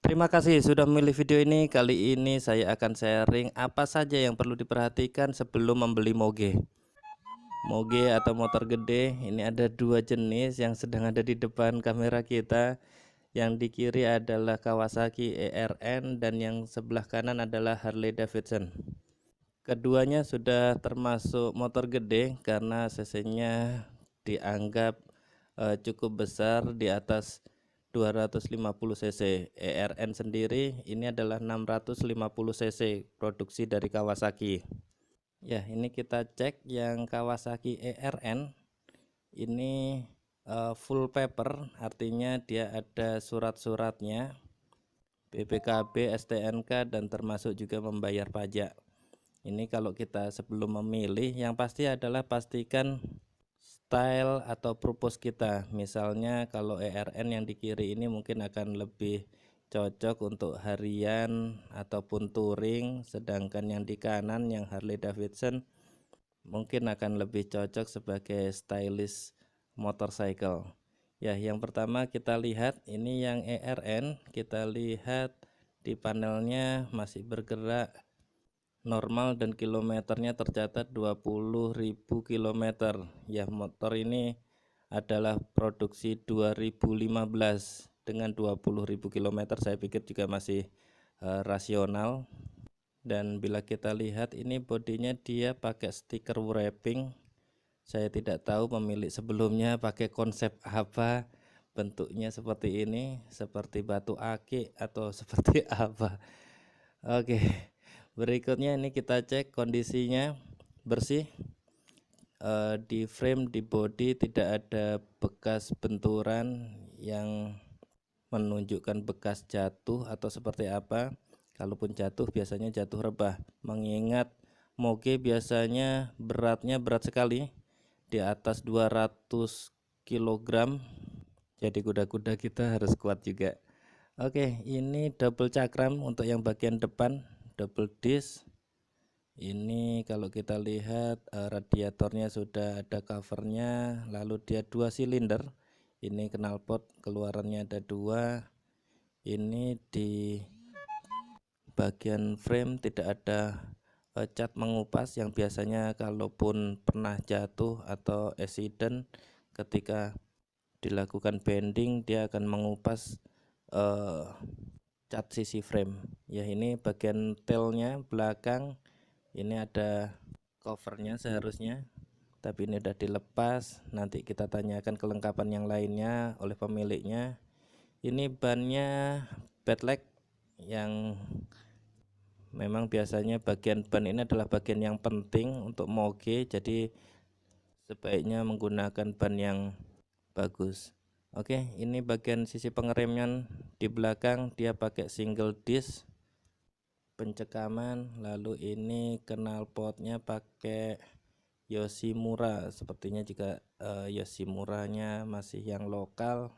Terima kasih sudah memilih video ini. Kali ini saya akan sharing apa saja yang perlu diperhatikan sebelum membeli moge. Moge atau motor gede ini ada dua jenis yang sedang ada di depan kamera kita. Yang di kiri adalah Kawasaki ERN dan yang sebelah kanan adalah Harley Davidson. Keduanya sudah termasuk motor gede karena cc-nya dianggap cukup besar, di atas 250 cc. ERN sendiri ini adalah 650 cc produksi dari Kawasaki. Ya, ini kita cek yang Kawasaki ERN ini full paper, artinya dia ada surat-suratnya, BPKB, STNK, dan termasuk juga membayar pajak. Ini kalau kita sebelum memilih, yang pasti adalah pastikan style atau purpose kita. Misalnya kalau ERN yang di kiri ini mungkin akan lebih cocok untuk harian ataupun touring, sedangkan yang di kanan yang Harley Davidson mungkin akan lebih cocok sebagai stylish motorcycle. Ya, yang pertama kita lihat ini yang ERN, kita lihat di panelnya masih bergerak normal dan kilometernya tercatat 20.000 km. Ya, motor ini adalah produksi 2015 dengan 20.000 km, saya pikir juga masih rasional. Dan bila kita lihat ini bodinya dia pakai stiker wrapping. Saya tidak tahu pemilik sebelumnya pakai konsep apa, bentuknya seperti ini, seperti batu akik atau seperti apa. Oke, berikutnya ini kita cek kondisinya bersih. Di frame, di body tidak ada bekas benturan yang menunjukkan bekas jatuh atau seperti apa. Kalaupun jatuh biasanya jatuh rebah, mengingat moge biasanya beratnya berat sekali, di atas 200 kg. Jadi kuda-kuda kita harus kuat juga. Oke, ini double cakram untuk yang bagian depan, double disc. Ini kalau kita lihat radiatornya sudah ada covernya, lalu dia 2 silinder. Ini knalpot keluarannya ada 2. Ini di bagian frame tidak ada cat mengupas yang biasanya kalaupun pernah jatuh atau accident ketika dilakukan bending dia akan mengupas cat sisi frame. Ya, ini bagian tailnya belakang, ini ada covernya seharusnya, tapi ini udah dilepas. Nanti kita tanyakan kelengkapan yang lainnya oleh pemiliknya. Ini bannya bedleg yang memang biasanya bagian ban ini adalah bagian yang penting untuk moge, jadi sebaiknya menggunakan ban yang bagus. Oke, ini bagian sisi pengereman di belakang dia pakai single disc pencekaman, lalu ini knalpotnya pakai Yoshimura, sepertinya juga Yoshimuranya masih yang lokal.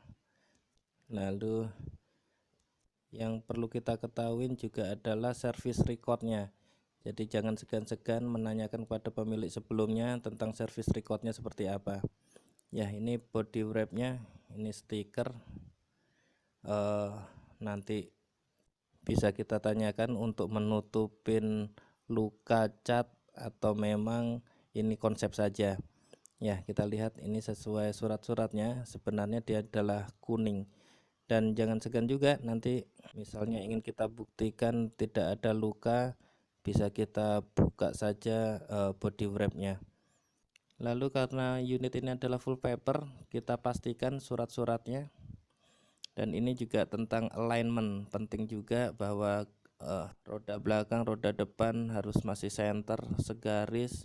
Lalu yang perlu kita ketahui juga adalah service recordnya. Jadi jangan segan-segan menanyakan kepada pemilik sebelumnya tentang service recordnya seperti apa. Ya, ini body wrapnya, ini stiker. Nanti bisa kita tanyakan untuk menutupin luka cat atau memang ini konsep saja. Ya, kita lihat ini sesuai surat-suratnya, sebenarnya dia adalah kuning. Dan jangan segan juga, nanti misalnya ingin kita buktikan tidak ada luka, bisa kita buka saja body wrapnya. Lalu karena unit ini adalah full paper, kita pastikan surat-suratnya. Dan ini juga tentang alignment, penting juga bahwa roda belakang, roda depan harus masih center, segaris.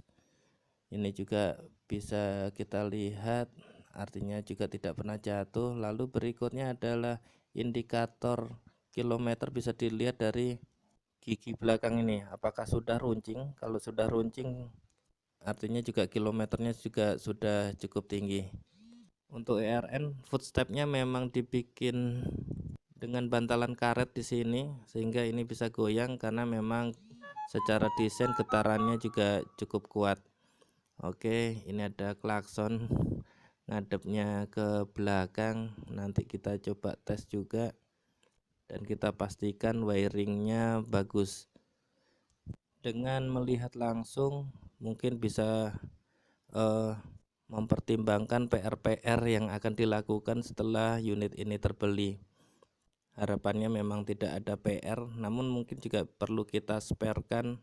Ini juga bisa kita lihat, artinya juga tidak pernah jatuh. Lalu berikutnya adalah indikator kilometer, bisa dilihat dari gigi belakang ini apakah sudah runcing. Kalau sudah runcing artinya juga kilometernya juga sudah cukup tinggi. Untuk ERN footstepnya memang dibikin dengan bantalan karet di sini sehingga ini bisa goyang karena memang secara desain getarannya juga cukup kuat. Oke, ini ada klakson ngadepnya ke belakang, nanti kita coba tes juga. dan kita pastikan wiringnya bagus. Dengan melihat langsung mungkin bisa mempertimbangkan PR-PR yang akan dilakukan setelah unit ini terbeli. Harapannya memang tidak ada PR, namun mungkin juga perlu kita sparekan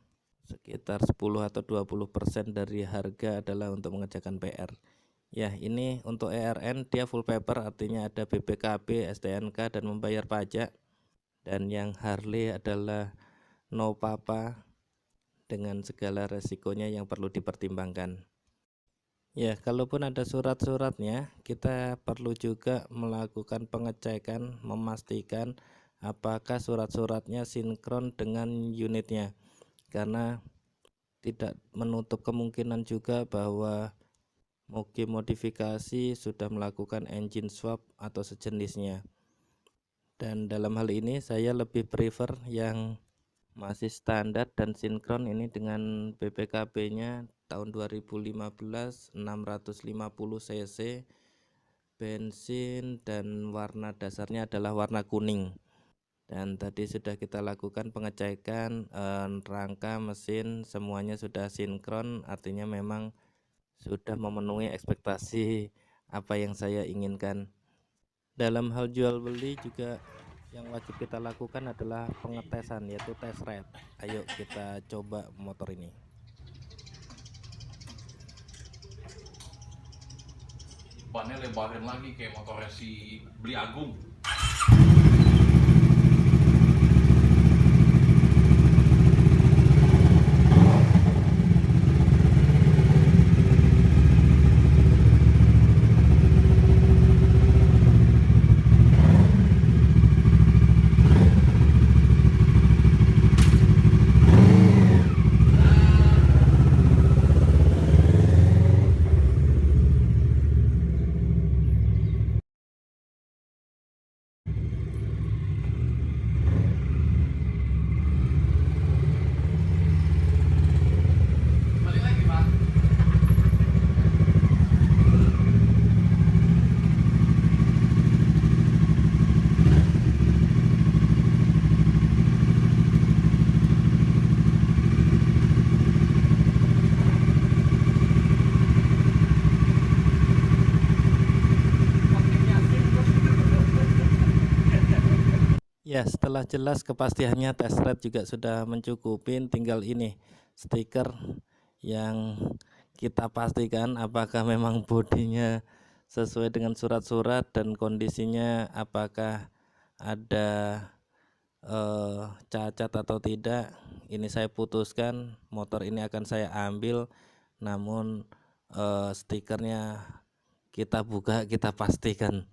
sekitar 10 atau 20% dari harga adalah untuk mengerjakan PR. Ya, ini untuk ERN dia full paper, artinya ada BPKB, STNK dan membayar pajak. Dan yang Harley adalah no papa dengan segala resikonya yang perlu dipertimbangkan. Ya, kalaupun ada surat-suratnya, kita perlu juga melakukan pengecekan, memastikan apakah surat-suratnya sinkron dengan unitnya, karena tidak menutup kemungkinan juga bahwa moge modifikasi sudah melakukan engine swap atau sejenisnya. Dan dalam hal ini saya lebih prefer yang masih standar dan sinkron ini dengan BPKB-nya tahun 2015 650 cc, bensin, dan warna dasarnya adalah warna kuning. Dan tadi sudah kita lakukan pengecekan rangka mesin semuanya sudah sinkron, artinya memang sudah memenuhi ekspektasi apa yang saya inginkan. Dalam hal jual beli juga yang wajib kita lakukan adalah pengetesan, yaitu test ride. Ayo kita coba motor ini. Bannya lebarin lagi kayak motornya si Beli Agung. Balik lagi, Pak. Ya, setelah jelas kepastiannya, test ride juga sudah mencukupin, tinggal ini stiker yang kita pastikan apakah memang bodinya sesuai dengan surat-surat dan kondisinya apakah ada cacat atau tidak. Ini saya putuskan motor ini akan saya ambil, namun stikernya kita buka, kita pastikan.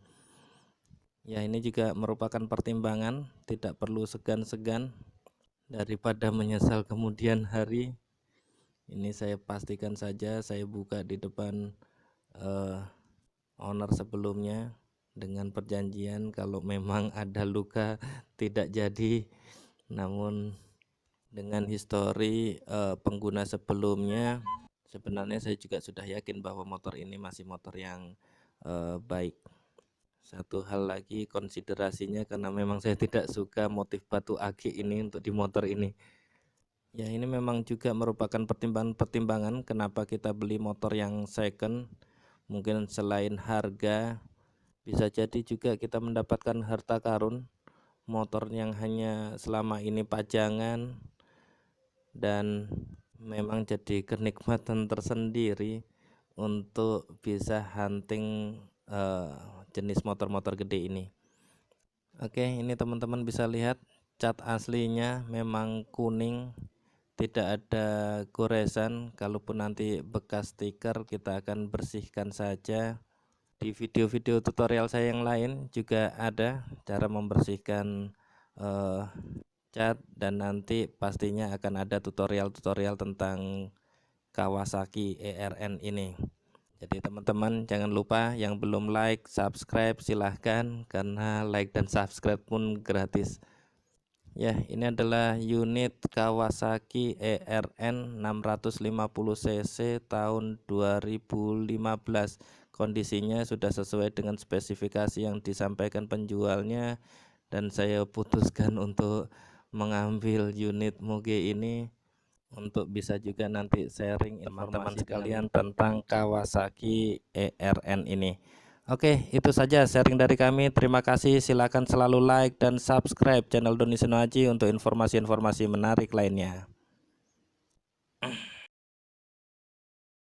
Ya, ini juga merupakan pertimbangan, tidak perlu segan-segan daripada menyesal kemudian hari. Ini saya pastikan saja, saya buka di depan owner sebelumnya dengan perjanjian kalau memang ada luka tidak jadi, namun dengan histori pengguna sebelumnya sebenarnya saya juga sudah yakin bahwa motor ini masih motor yang baik. Satu hal lagi konsiderasinya, karena memang saya tidak suka motif batu ake ini untuk di motor ini. Ya, ini memang juga merupakan pertimbangan kenapa kita beli motor yang second. Mungkin selain harga, bisa jadi juga kita mendapatkan harta karun, motor yang hanya selama ini pajangan, dan memang jadi kenikmatan tersendiri untuk bisa hunting jenis motor-motor gede ini. Oke, ini teman-teman bisa lihat cat aslinya memang kuning, tidak ada goresan. Kalaupun nanti bekas stiker kita akan bersihkan saja. Di video-video tutorial saya yang lain juga ada cara membersihkan cat, dan nanti pastinya akan ada tutorial-tutorial tentang Kawasaki ERN ini. Jadi teman-teman jangan lupa, yang belum like, subscribe silahkan, karena like dan subscribe pun gratis. Ya, ini adalah unit Kawasaki ERN 650 cc tahun 2015. Kondisinya sudah sesuai dengan spesifikasi yang disampaikan penjualnya, dan saya putuskan untuk mengambil unit Moge ini untuk bisa juga nanti sharing teman-teman sekalian tentang Kawasaki ERN ini. Oke, itu saja sharing dari kami. Terima kasih. Silakan selalu like dan subscribe channel Doni Senoaji untuk informasi-informasi menarik lainnya.